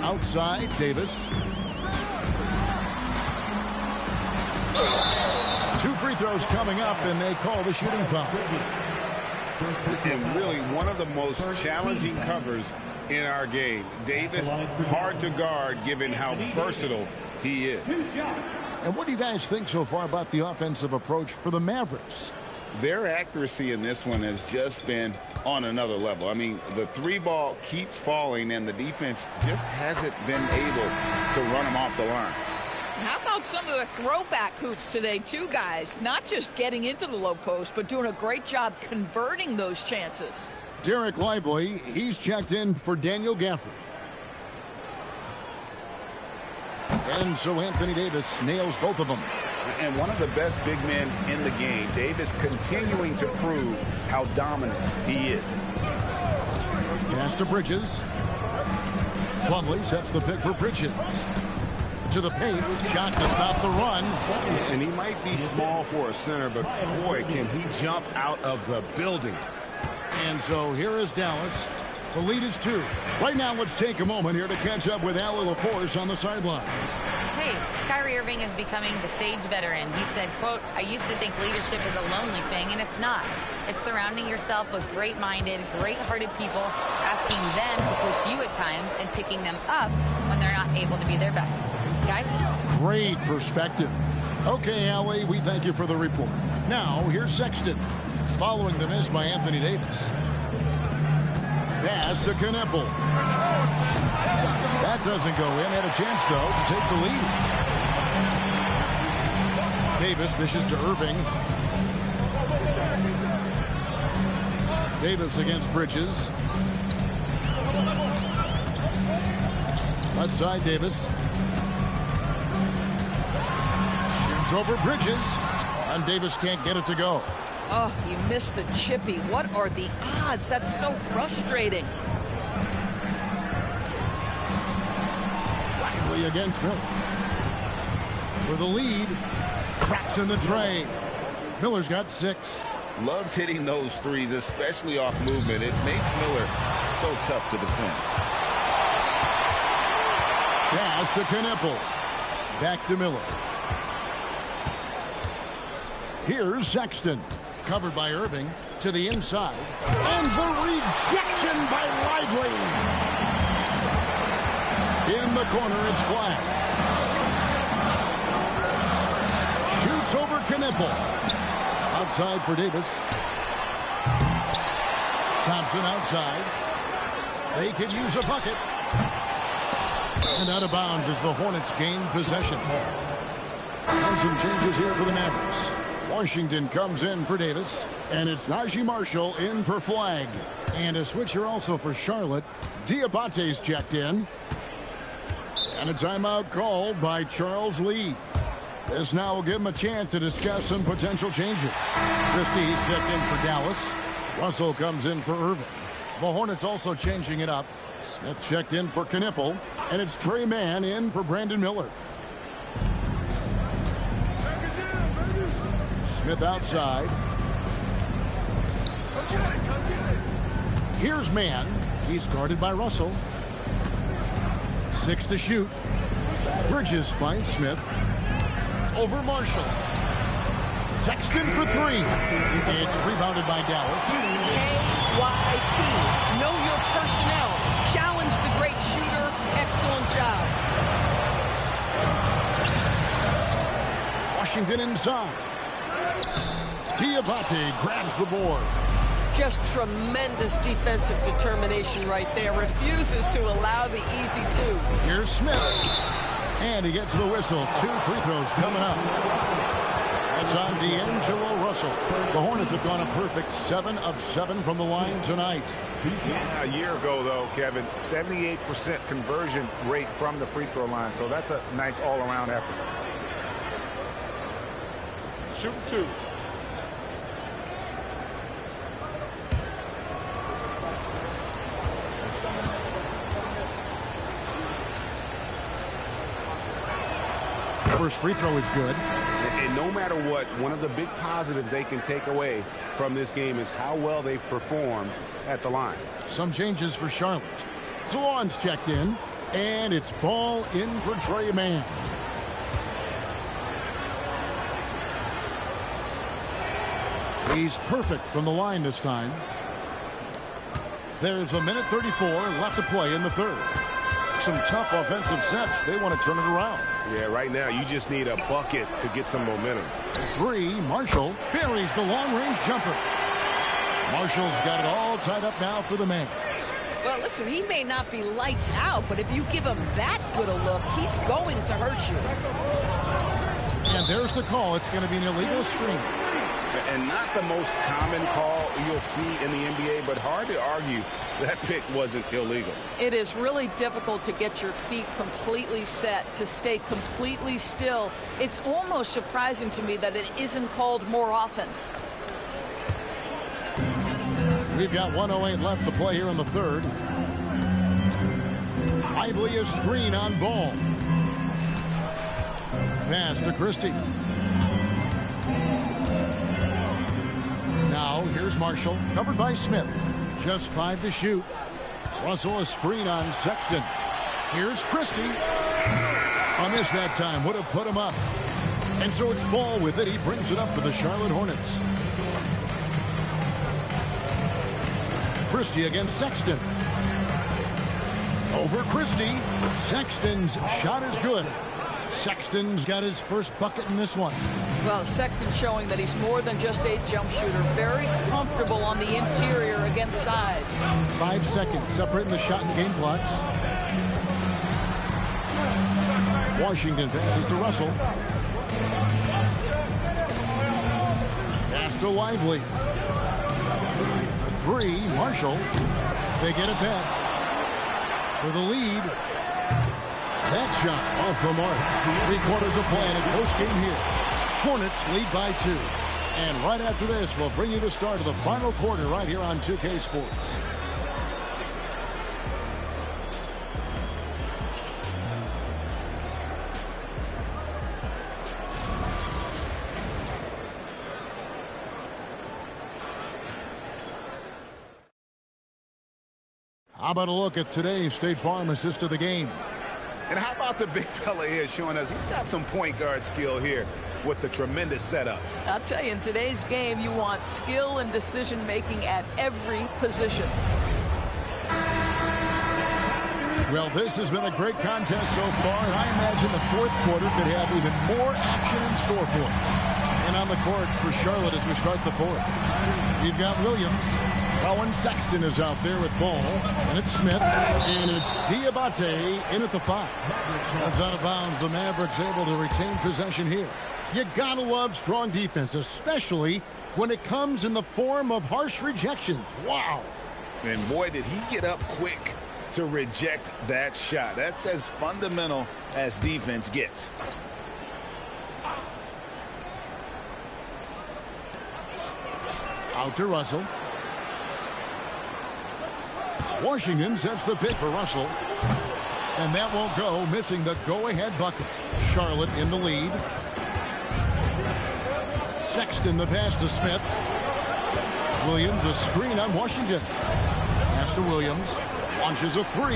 Outside, Davis. 2 free throws coming up, and they call the shooting foul. And really one of the most challenging covers in our game. Davis, hard to guard given how versatile he is. And what do you guys think so far about the offensive approach for the Mavericks? Their accuracy in this one has just been on another level. I mean, the 3-ball keeps falling, and the defense just hasn't been able to run them off the line. How about some of the throwback hoops today, too, guys? Not just getting into the low post, but doing a great job converting those chances. Derek Lively, he's checked in for Daniel Gafford. And so Anthony Davis nails both of them. And one of the best big men in the game, Davis continuing to prove how dominant he is. Pass to Bridges. Plumlee sets the pick for Bridges. To the paint, shot to stop the run. And he might be small for a center, but boy, can he jump out of the building. And so here is Dallas. The lead is 2. Right now, let's take a moment here to catch up with Al LaForce on the sidelines. Hey, Kyrie Irving is becoming the sage veteran. He said, quote, "I used to think leadership is a lonely thing, and it's not. It's surrounding yourself with great-minded, great-hearted people, asking them to push you at times and picking them up when they're not able to be their best." Guys? Great perspective. Okay, Allie, we thank you for the report. Now, here's Sexton, following the miss by Anthony Davis. Pass to Knipple. That doesn't go in. Had a chance, though, to take the lead. Davis dishes to Irving. Davis against Bridges. Left side, Davis. Shoots over Bridges. And Davis can't get it to go. Oh, you missed the chippy. What are the odds? That's so frustrating. Lively against Miller. For the lead. Cracks in the tray. Miller's got 6. Loves hitting those threes, especially off movement. It makes Miller so tough to defend. Pass to Knipple. Back to Miller. Here's Sexton. Covered by Irving to the inside. And the rejection by Lively. In the corner, it's flat. Knipple. Outside for Davis. Thompson outside. They could use a bucket. And out of bounds as the Hornets gain possession. And some changes here for the Mavericks. Washington comes in for Davis. And it's Najee Marshall in for Flag. And a switcher also for Charlotte. Diabate's checked in. And a timeout called by Charles Lee. This now will give him a chance to discuss some potential changes. Christie checked in for Dallas. Russell comes in for Irving. The Hornets also changing it up. Smith checked in for Knipple. And it's Trey Mann in for Brandon Miller. Smith outside. Here's Mann. He's guarded by Russell. 6 to shoot. Bridges finds Smith. Over Marshall. Sexton for 3. It's rebounded by Dallas. KYP. Know your personnel. Challenge the great shooter. Excellent job. Washington inside. Diabate grabs the board. Just tremendous defensive determination right there. Refuses to allow the easy two. Here's Smith. And he gets the whistle. 2 free throws coming up. That's on D'Angelo Russell. The Hornets have gone a perfect 7 of 7 from the line tonight. Yeah, a year ago, though, Kevin, 78% conversion rate from the free throw line. So that's a nice all-around effort. Shoot 2. First free throw is good. And no matter what, one of the big positives they can take away from this game is how well they perform at the line. Some changes for Charlotte. Salon's checked in. And it's ball in for Trey Mann. He's perfect from the line this time. There's a minute 34 left to play in the third. Some tough offensive sets. They want to turn it around. Yeah, right now you just need a bucket to get some momentum. 3, Marshall buries the long-range jumper. Marshall's got it all tied up now for the Mavs. Well, listen, he may not be lights out, but if you give him that good a look, he's going to hurt you. And there's the call. It's going to be an illegal screen. And not the most common call you'll see in the NBA, but hard to argue that pick wasn't illegal. It is really difficult to get your feet completely set, to stay completely still. It's almost surprising to me that it isn't called more often. We've got 1:08 left to play here in the third. Lively a screen on ball. Pass to Christie. Now here's Marshall, covered by Smith. Just 5 to shoot. Russell a screen on Sexton. Here's Christie. A miss that time. Would have put him up. And so it's Ball with it. He brings it up for the Charlotte Hornets. Christie against Sexton. Over Christie. Sexton's shot is good. Sexton's got his first bucket in this one. Well, Sexton showing that he's more than just a jump shooter. Very comfortable on the interior against size. 5 seconds separating the shot and game clocks. Washington passes to Russell. Pass to Lively. 3, Marshall. They get it back. For the lead. That shot off the mark. 3 quarters of play in a close game here. Hornets lead by 2. And right after this, we'll bring you the start of the final quarter right here on 2K Sports. How about a look at today's State Farm assist of the game? And how about the big fella here showing us he's got some point guard skill here with the tremendous setup. I'll tell you, in today's game, you want skill and decision-making at every position. Well, this has been a great contest so far, and I imagine the fourth quarter could have even more action in store for us. And on the court for Charlotte as we start the fourth. You've got Williams. Colin Sexton is out there with ball. And it's Smith. And it's Diabate in at the 5. That's out of bounds. The Mavericks able to retain possession here. You gotta love strong defense, especially when it comes in the form of harsh rejections. Wow. And boy, did he get up quick to reject that shot. That's as fundamental as defense gets. Out to Russell. Washington sets the pick for Russell. And that won't go, missing the go-ahead bucket. Charlotte in the lead. Sexton the pass to Smith. Williams a screen on Washington. Pass to Williams. Launches a 3.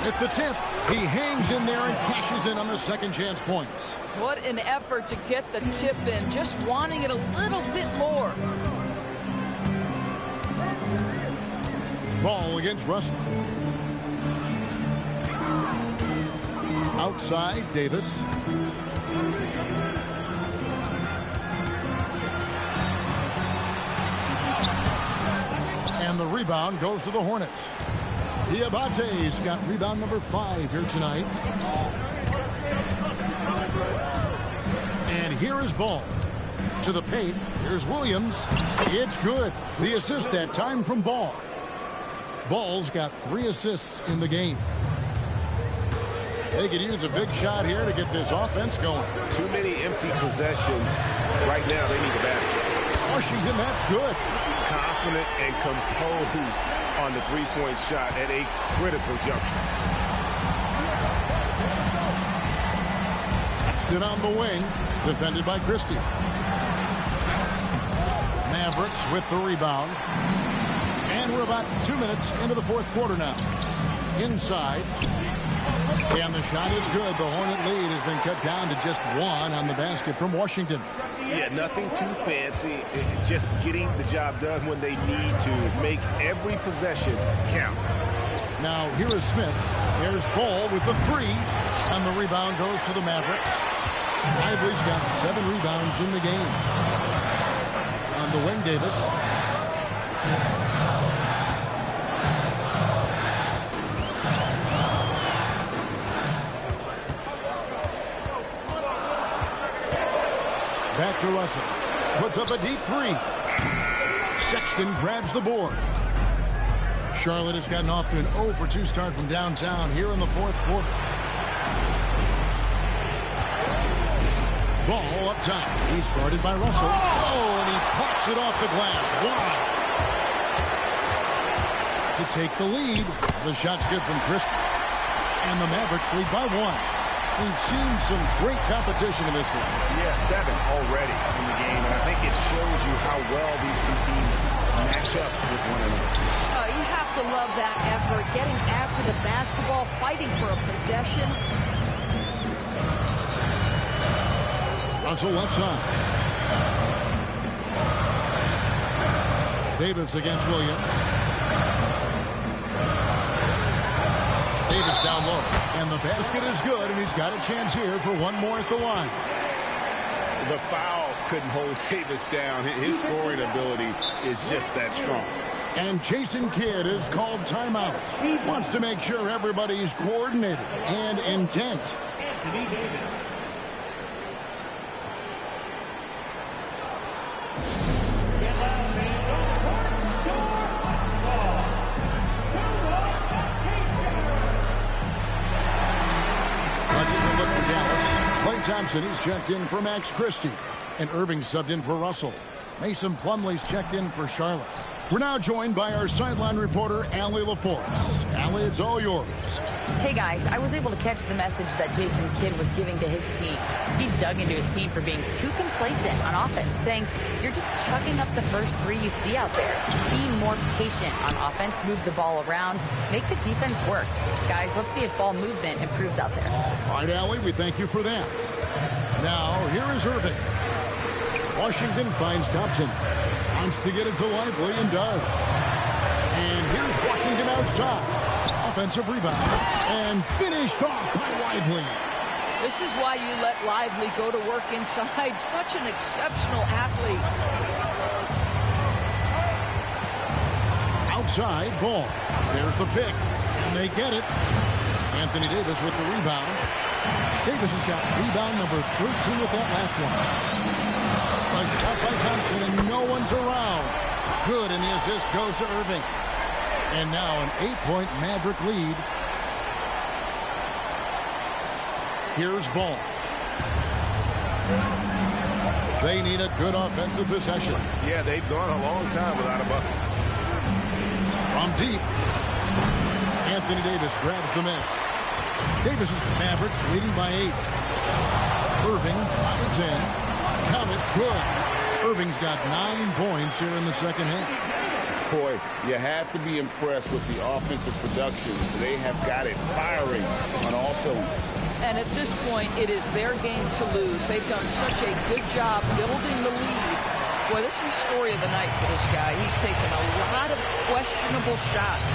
At the tip, he hangs in there and cashes in on the second chance points. What an effort to get the tip in, just wanting it a little bit more. Ball against Russell. Outside, Davis. And the rebound goes to the Hornets. Diabate's got rebound number 5 here tonight. And here is Ball. To the paint. Here's Williams. It's good. The assist that time from Ball. Ball's got 3 assists in the game. They could use a big shot here to get this offense going. Too many empty possessions. Right now, they need a basket. Washington, that's good. Confident and composed on the three-point shot at a critical juncture. Stood on the wing, defended by Christie. Mavericks with the rebound. And we're about 2 minutes into the fourth quarter now. Inside. And the shot is good. The Hornet lead has been cut down to just 1 on the basket from Washington. Yeah, nothing too fancy. Just getting the job done when they need to. Make every possession count. Now, here is Smith. There's Ball with the 3. And the rebound goes to the Mavericks. Ivory's got 7 rebounds in the game. On the wing, Davis. Back to Russell. Puts up a deep 3. Sexton grabs the board. Charlotte has gotten off to an 0 for 2 start from downtown here in the fourth quarter. Ball up top. He's guarded by Russell. Oh, and he pops it off the glass. Wow. To take the lead. The shot's good from Christie. And the Mavericks lead by 1. We've seen some great competition in this one. Yeah, 7 already in the game, and I think it shows you how well these two teams match up with one another. You have to love that effort, getting after the basketball, fighting for a possession. Russell left side. Davis against Williams. Davis down low. And the basket is good, and he's got a chance here for 1 more at the line. The foul couldn't hold Davis down. His scoring ability is just that strong. And Jason Kidd is called timeout. He wants to make sure everybody's coordinated and intent. Anthony Davis. Thompson, he's checked in for Max Christie. And Irving subbed in for Russell. Mason Plumlee's checked in for Charlotte. We're now joined by our sideline reporter, Allie LaForce. Allie, it's all yours. Hey guys, I was able to catch the message that Jason Kidd was giving to his team. He dug into his team for being too complacent on offense, saying, you're just chucking up the first 3 you see out there. Be more patient on offense, move the ball around, make the defense work. Guys, let's see if ball movement improves out there. All right, Allie, we thank you for that. Now, here is Irving. Washington finds Thompson. Wants to get it to Lively and does. And here's Washington outside. Offensive rebound. And finished off by Lively. This is why you let Lively go to work inside. Such an exceptional athlete. Outside ball. There's the pick. And they get it. Anthony Davis with the rebound. Davis has got rebound number 13 with that last one. A shot by Thompson, and no one's around. Good, and the assist goes to Irving. And now an 8-point Maverick lead. Here's Ball. They need a good offensive possession. Yeah, they've gone a long time without a bucket. From deep, Anthony Davis grabs the miss. Davis's Mavericks leading by 8. Irving drives in. Count it, good. Irving's got 9 points here in the second half. Boy, you have to be impressed with the offensive production. They have got it firing on all cylinders. And at this point, it is their game to lose. They've done such a good job building the lead. Boy, this is the story of the night for this guy. He's taken a lot of questionable shots.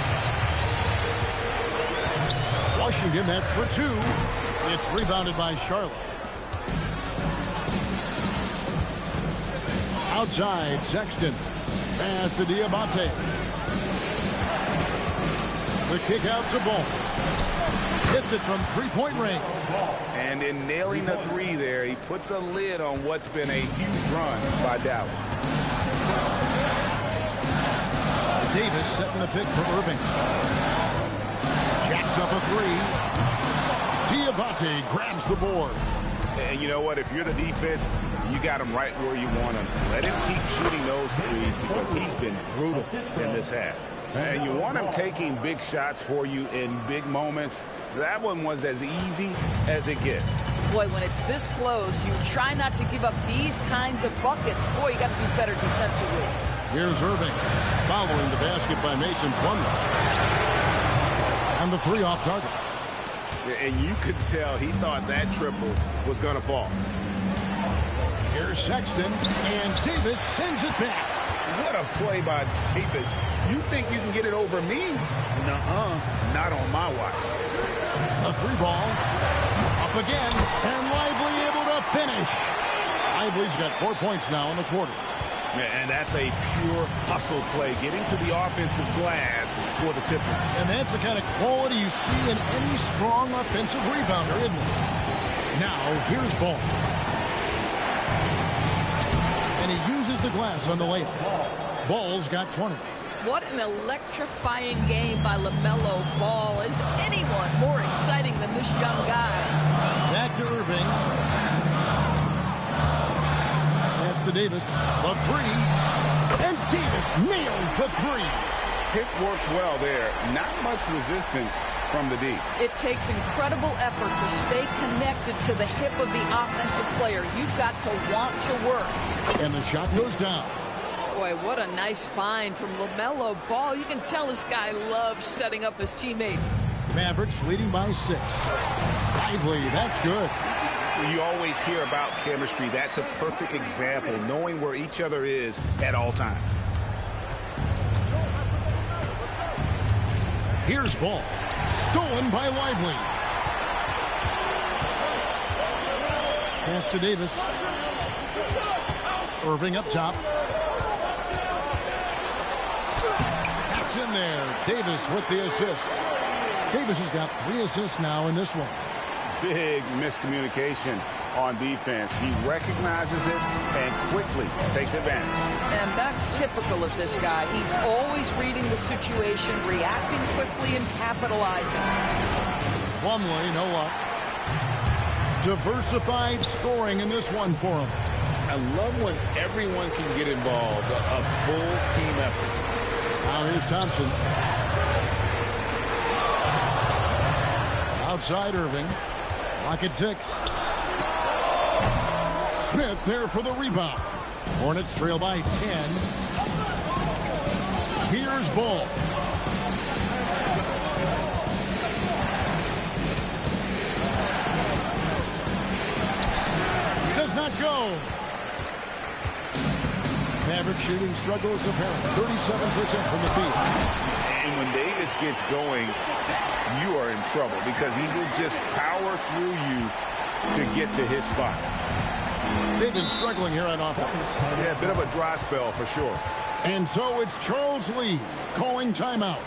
Washington, that's for 2. It's rebounded by Charlotte. Outside, Sexton. Pass to Diabate. The kick out to Ball. Hits it from three-point range. And in nailing the 3 there, he puts a lid on what's been a huge run by Dallas. Davis setting the pick for Irving. Jacks up a 3. Diabate grabs the board. And you know what? If you're the defense, you got him right where you want him. Let him keep shooting those threes because he's been brutal in this half. And you want him taking big shots for you in big moments. That one was as easy as it gets. Boy, when it's this close, you try not to give up these kinds of buckets. Boy, you got to do better defensively. Here's Irving, following the basket by Mason Plumlee. And the 3 off target. And you could tell he thought that triple was going to fall. Here's Sexton, and Davis sends it back. What a play by Davis. You think you can get it over me? Nuh-uh, not on my watch. A 3 ball, up again, and Lively able to finish. Lively's got 4 points now in the quarter. And that's a pure hustle play, getting to the offensive glass for the tip. And that's the kind of quality you see in any strong offensive rebounder, isn't it? Now, here's Ball. And he uses the glass on the layup. Ball's got 20. What an electrifying game by LaMelo Ball. Is anyone more exciting than this young guy? Back to Irving. Pass to Davis. The 3. And Davis nails the 3. Pick works well there. Not much resistance from the D. It takes incredible effort to stay connected to the hip of the offensive player. You've got to want to work. And the shot goes down. Boy, what a nice find from LaMelo Ball. You can tell this guy loves setting up his teammates. Mavericks leading by 6. Lively, that's good. You always hear about chemistry. That's a perfect example, knowing where each other is at all times. Here's Ball. Stolen by Lively. Pass to Davis. Irving up top. That's in there. Davis with the assist. Davis has got 3 assists now in this one. Big miscommunication on defense. He recognizes it and quickly takes advantage. And that's typical of this guy. He's always reading the situation, reacting quickly, and capitalizing. Plumlee, no luck. Diversified scoring in this one for him. I love when everyone can get involved, a full team effort. Now here's Thompson. Outside Irving. Lock at 6. Smith there for the rebound. Hornets trail by 10. Here's Ball. Does not go. Maverick shooting struggles apparent. 37% from the field. And when Davis gets going, you are in trouble because he will just power through you to get to his spots. They've been struggling here on offense. Yeah, a bit of a dry spell for sure. And so it's Charles Lee calling timeout.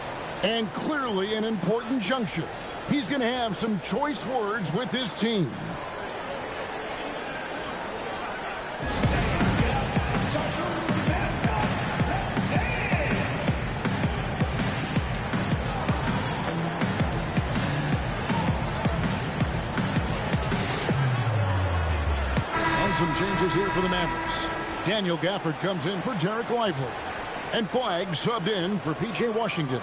And clearly an important juncture. He's going to have some choice words with his team. Some changes here for the Mavericks. Daniel Gafford comes in for Derek Lively. And Flagg subbed in for P.J. Washington.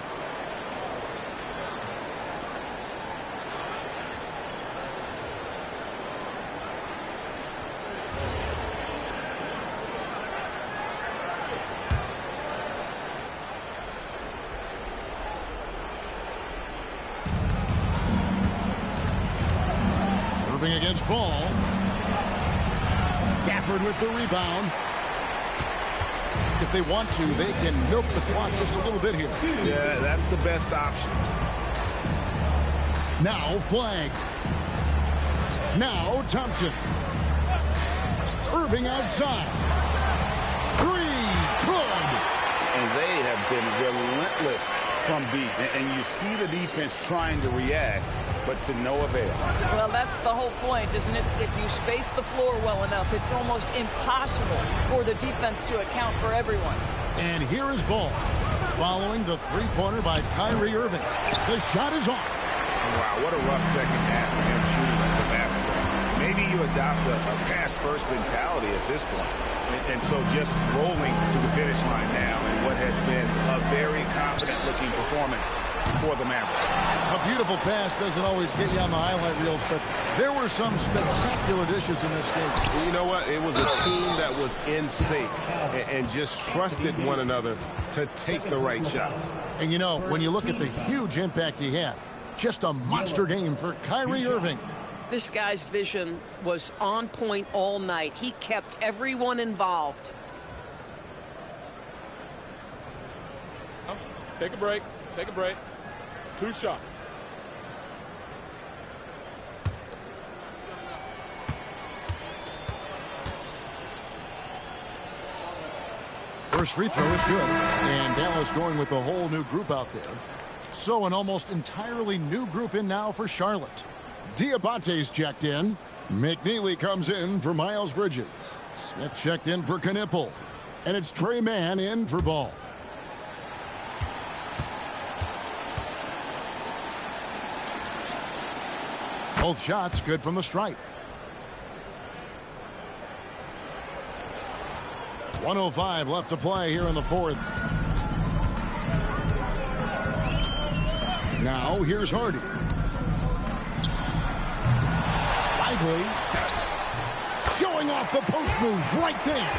Irving against Ball. Gafford with the rebound. If they want to, they can milk the clock just a little bit here. Yeah, that's the best option. Now Flagg. Now Thompson. Irving outside. Three. Good. And they have been relentless from deep. And you see the defense trying to react, but to no avail. Well, that's the whole point, isn't it? If you space the floor well enough, it's almost impossible for the defense to account for everyone. And here is Ball. Following the three-pointer by Kyrie Irving. The shot is off. Wow, what a rough second half for him shooting the basketball. Maybe you adopt a pass-first mentality at this point. And so just rolling to the finish line now in what has been a very confident-looking performance for the Mavericks. A beautiful pass doesn't always get you on the highlight reels, but there were some spectacular dishes in this game. You know what? It was a team that was in sync and just trusted one another to take the right shots. And you know, when you look at the huge impact he had, just a monster game for Kyrie Irving. This guy's vision was on point all night. He kept everyone involved. Take a break. Take a break. 2 shots. First free throw is good. And Dallas going with a whole new group out there. So an almost entirely new group in now for Charlotte. Diabate's checked in. McNeely comes in for Miles Bridges. Smith checked in for Knipple. And it's Trey Mann in for Ball. Both shots good from the stripe. 1:05 left to play here in the fourth. Now here's Hardy. Lively. Showing off the post moves right there.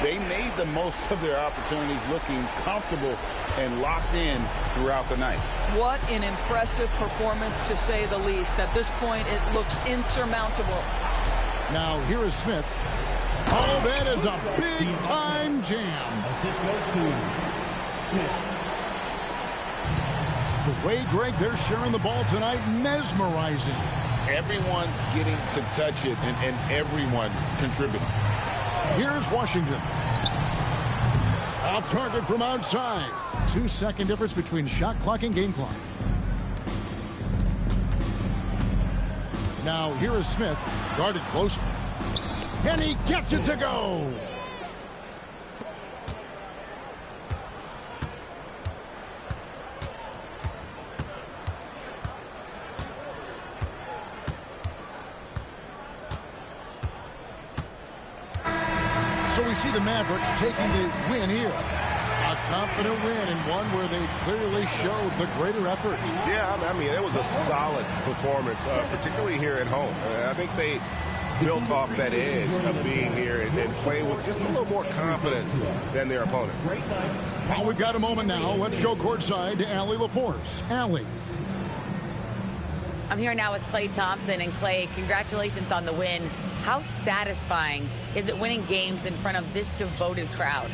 They made the most of their opportunities, looking comfortable and locked in throughout the night. What an impressive performance, to say the least. At this point, it looks insurmountable. Now here is Smith. Oh, that is a big-time jam. Assist goes to Smith. The way, Greg, they're sharing the ball tonight, mesmerizing. Everyone's getting to touch it, and everyone's contributing. Here's Washington. Off target from outside. 2-second difference between shot clock and game clock. Now here is Smith, guarded close. And he gets it to go. So we see the Mavericks taking the win here. A confident win and one where they clearly showed the greater effort. Yeah, I mean, it was a solid performance, particularly here at home. I think they built off that edge of being here and playing with just a little more confidence than their opponent. Well, we've got a moment now. Let's go courtside to Allie LaForce. Allie. I'm here now with Klay Thompson. And Klay, congratulations on the win. How satisfying is it winning games in front of this devoted crowd?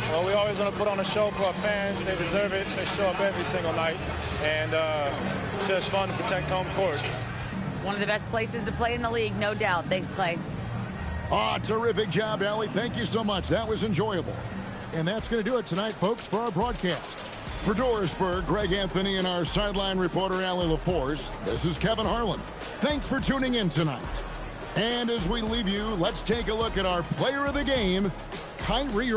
Well, we always want to put on a show for our fans. They deserve it. They show up every single night. And it's just fun to protect home court. It's one of the best places to play in the league, no doubt. Thanks, Clay. Terrific job, Allie. Thank you so much. That was enjoyable. And that's going to do it tonight, folks, for our broadcast. For Dorisburg, Greg Anthony, and our sideline reporter, Allie LaForce, this is Kevin Harlan. Thanks for tuning in tonight. And as we leave you, let's take a look at our player of the game, Kyrie Irving.